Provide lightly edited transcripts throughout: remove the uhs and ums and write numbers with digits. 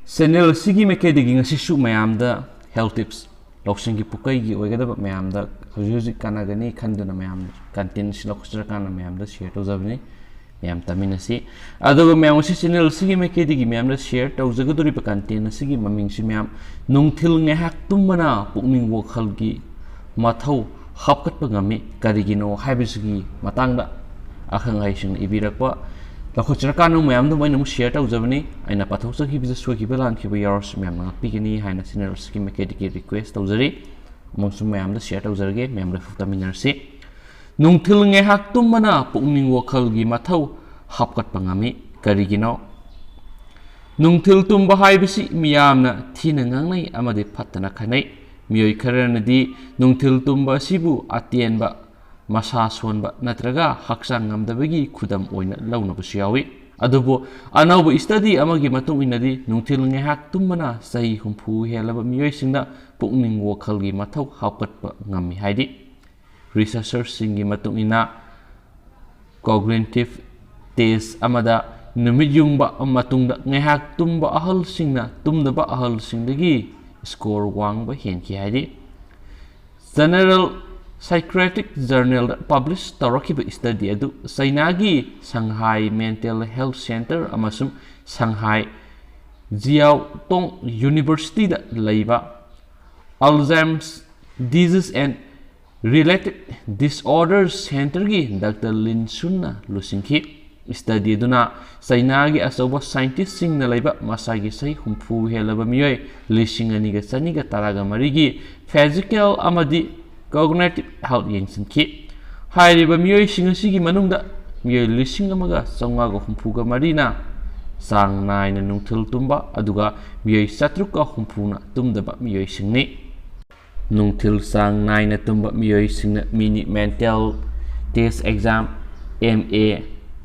Channel sigi makedigi ngasi su mayamda health tips lawsingi pukai gi oigadaba mayamda hujuji kanagani khanduna mayam content si lokusra kana mayamda share tawjabni mayam taminasi adugo mayam si channel sigi makedigi mayamda share tawjagadori pa content sigi maming si mayam nungthil ngehak tumbana pukning wokhalgi mathau hapkatpa ngami karigino haibisigi matangda akhang haising ibirakpa Lakuchara kanu mayam do mainu share tawjabni aina pathosa ki bisa suki belan ki yars mayam ngapigini haina channel ski makediki request tawjari monsum mayam da share tawjarge mayam refuta minarsi nungthil ngehak tummana pukning wokhal gi mathau hapkat pangami karigino nungthil tumba haibisi miyamna thina ngangnai amade phattana khanai miyoi kharanadi nungthil tumba sibu atienba masa sonba natraga haksang ngamdabagi khudam oina launabusu yawi adubo anaubu study amagi matung inadi nungthil ngehak tummana sahi humpu helaba miyoi singna pukning wokhalgi mathau hapkatpa ngami haidi researchers singi matung ina cognitive test amada numit yungba matungda ngehak tumba ahal singna tumdaba ahal singdagi score wangba henki haidi general Psychiatric Journal published Tarakiba study adu Sainagi Shanghai Mental Health Center amasum Shanghai Jiao Tong University da laiba Alzheimer's Disease and Related Disorders Center gi Dr. Lin Sunna lusinki study aduna Sainagi asoba scientist sing na laiba masagi sai humpu helaba miyoi lisingani ga saniga taraga marigi physical amadi cognitive health yengsinki hairiba miyoi singasi gi manungda miyoi lising amaga songaga humpuga marina sang naina nungthil tumba aduga miyoi satruka humpuna tumdaba miyoi singni nungthil sang naina tumba miyoi singna mini mental test exam MA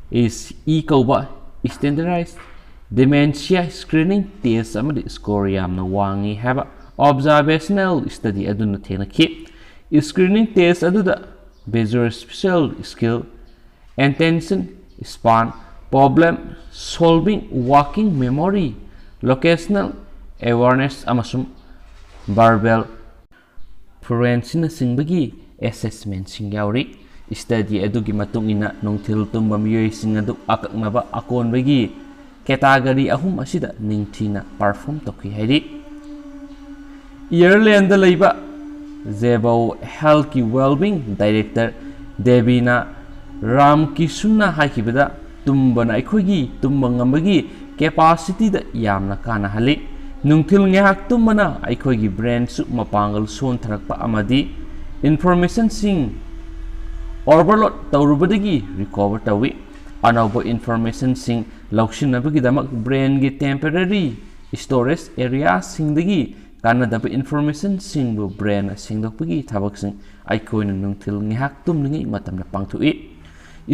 is kauba standardized dementia screening test amadi score yamna wangi haba observational study aduna thenaki screening test aduda behavior special skill attention span problem solving working memory locational awareness amasum verbal fluency na singbagi assessment sing yauri study adugi matung ina nungthil tumba miyoi sing adu akaknaba akonbagi category ahum asida ningthina perform tokhi haidi Ireland da leiba Zebo Health ki Wellbeing Director Devina Ramkisuna haikibada tumbana aikhogi tumbangambagi capacity da yamna kana hali nungthil ngehak tumbana aikhogi brain su mapangal son tharakpa amadi information sing overload tawrubadagi recover tawi anaubo information sing lauksinabagi damak brain gi temporary storage area singdagi kanadaba information singbu brain singdokpagi thabak sing aikoina nungthil ngehak tumningi matamna pangthui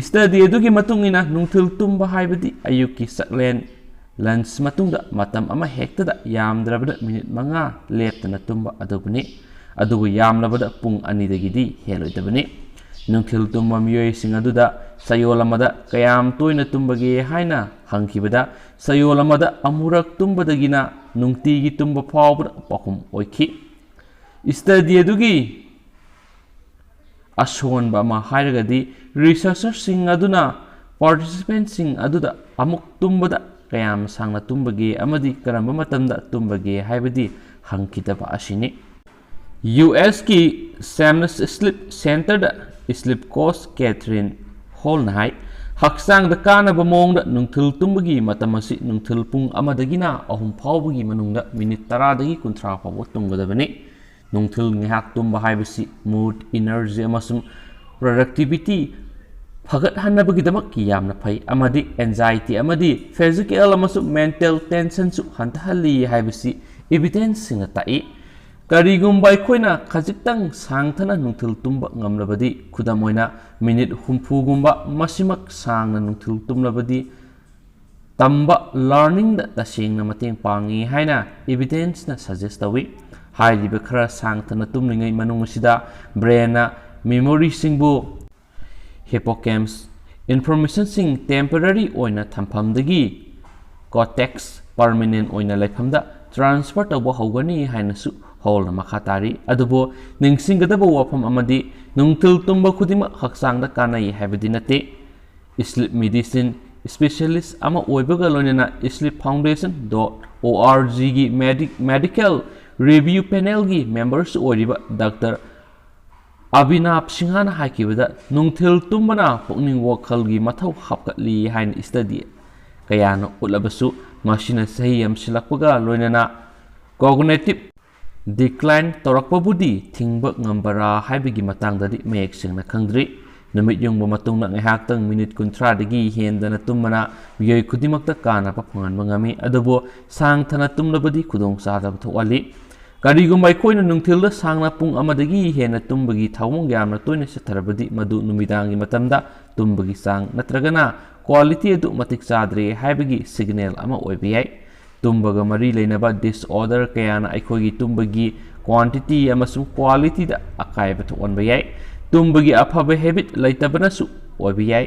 study adugi matungina nungthil tumba haibadi ayuki saklen lunch matungda matam ama hektada yamdrabada minute manga leptana tumba adugni adugu yamlabada pung ani dagidi heloidabani nungthil tumba miyoi sing aduda sayolamada kayam toina tumbage haina hangkibada sayolamada amurak tumbadagina nungtigi tumba phawbada pakum oikhi study adugi ashonba ma hairagadi researchers sing aduna participants sing aduda amuk tumbada kayam sangna tumbage amadi karamba matamda tumbage haibadi hangkitaba ashini US ki Samness Sleep Center da sleep coach Catherine Hall nahai haksang da kana bamong da nungthil tumbagi matamasi nungthil pung amadagina ahum phawbagi manungda minute 10 dagi 30 phawba tunggadabani nungthil ngehak tumba haibasi mood energy amasum productivity phagat hanabagi damak yamna phai amadi anxiety amadi physical amasum mental tension su hantahali haibasi evidence singa tai karigumba aikoina khajitang sangthana nungthil tumba ngamlabadi khudamoina minute humphugumba masimak sangna nungthil tumlabadi tamba learning da tasingna mateng pangi haina evidence na suggest tawi hairiba khara sangthana tumlingai manung sida brain na memory singbu hippocampus information sing temporary oina thampamdagi cortex permanent oina laifamda transfer tawba hogani hainasu hol makha tari adubo ningsinggadaba wafam amadi nungtil tumba khudima haksangda kanai habidi nate sleep medicine specialist ama oibaga loinana sleep foundation.org gi medical review panel gi members oriba Dr. Abhinav Singhana haikibada nungthil tumbana pukning wakhal gi mathau hapkatli hain study kayana ulabasu mashina sahi amsilakpaga loinana cognitive decline torakpabudi thingba ngambara haibigi matangdadi mayek singna khangdri numit yungba matungna ngahaktang minute 30 dagi hendana tumbana miyoi khudimakta kana pa phanganba ngami adubo sangthana tumlabadi khudong sadab thawali Karigumba aikoina nungthilda sangna pung amadagi hena tumbagi thawmong yamna toina satharabadi madu numidangi matamda tumbagi sang natragana quality adu matik chadre haibagi signal ama oibiyai tumbaga mari leinaba disorder kayana aikogi tumbagi quantity amasum quality da akaiba thonbayai tumbagi aphaba habit leitabanasu oibiyai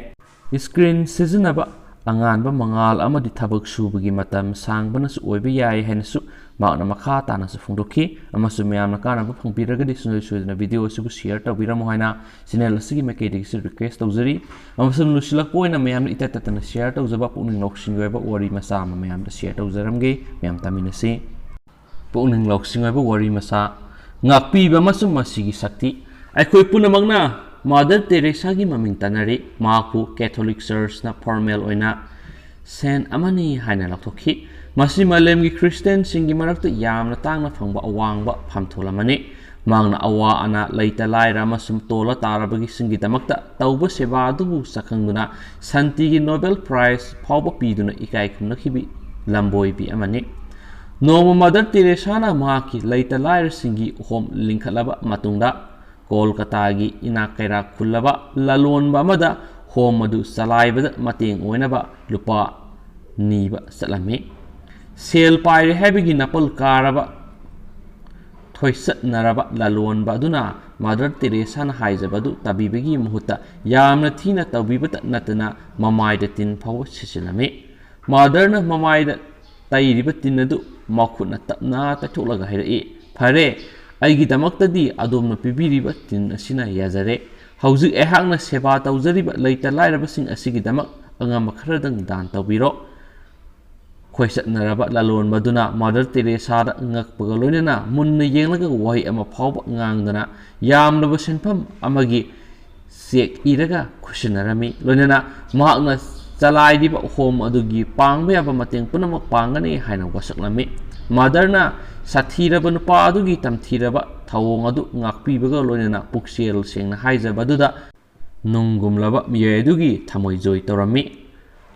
screen sizinaba anganba mangal amadi thabak subagi matam sangbanasu oibiyai henasu Makna makha tanasu phongdokhi amasu miyamna kana ba phongpiragadi sunoi video subu share tawbiramu haina channel asigi maikei si request tawjari amasum lusilak poina miyamna itatatana share tawjaba pukning loksingweba wari masa ama miyamda share tawjaramge miyam taminasi pukning loksingweba wari masa ngakpiba amasum masigi sakti aikoi punamakna Mother Teresa gi maming tanari maku Catholic Church na formal oina Saint amani haina laktokhi Masi malemgi Christian singi marakta yamna tangna phangba awangba phamtholamani mangna awa ana leita laira masum tola tarabagi singi damakta tawba seba adubu sakhangduna santi Nobel Prize phawba piduna ikai khumnakhibi lamboi bi amani Noma Mother Teresa na maki leita laira singi hom linkhalaba matungda Kolkata gi inakaira khullaba lalonba amada hom adu salaibada mateng oinaba lupa niba salami Sel paire habigi napal karaba thoisat naraba lalon baduna Mother Teresa na haijabadu tabibagi muhuta yamna thina tabibata natana mamaida tin phaw sisilami Mother na mamaida tairiba tinadu makhuna tapna tatholaga hairi phare aigi damaktadi adomna pibiriba tin asina yazare hauzik ehakna seba tawjariba leita lairaba sing asigi damak angam kharadang dan tawbiro Khoisat naraba lalon maduna Mother Teresa da ngakpaga loinana munna yenglaga wahi ama phawba ngangdana yamnaba senpham amagi sek iraga khusinarami loinana mahakna chalaidi ba hom adugi pangba yaba mateng punamak pangani haina wasaklami Mother na sathiraba nupa adugi tamthiraba thawong adu ngakpibaga loinana puksel sengna haijaba duda nunggumlaba miyoi adugi thamoi joy torami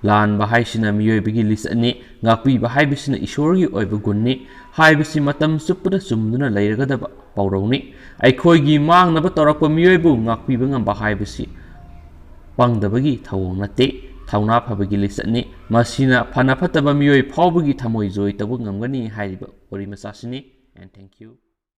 Lan bahai sina miyoi bagi lis ani ngakpi bahai bisina ishorgi oiba gunni hai bisi matam suppada sumduna leiragadaba pauroni aikhoigi mangnaba torakpa miyoi bu ngakpi bangam bahai bisi pangdabagi thawong nate thawna phabagi lis ani masina phana phataba miyoi phawbagi thamoi joi tabu ngamgani haiba ori masasini and thank you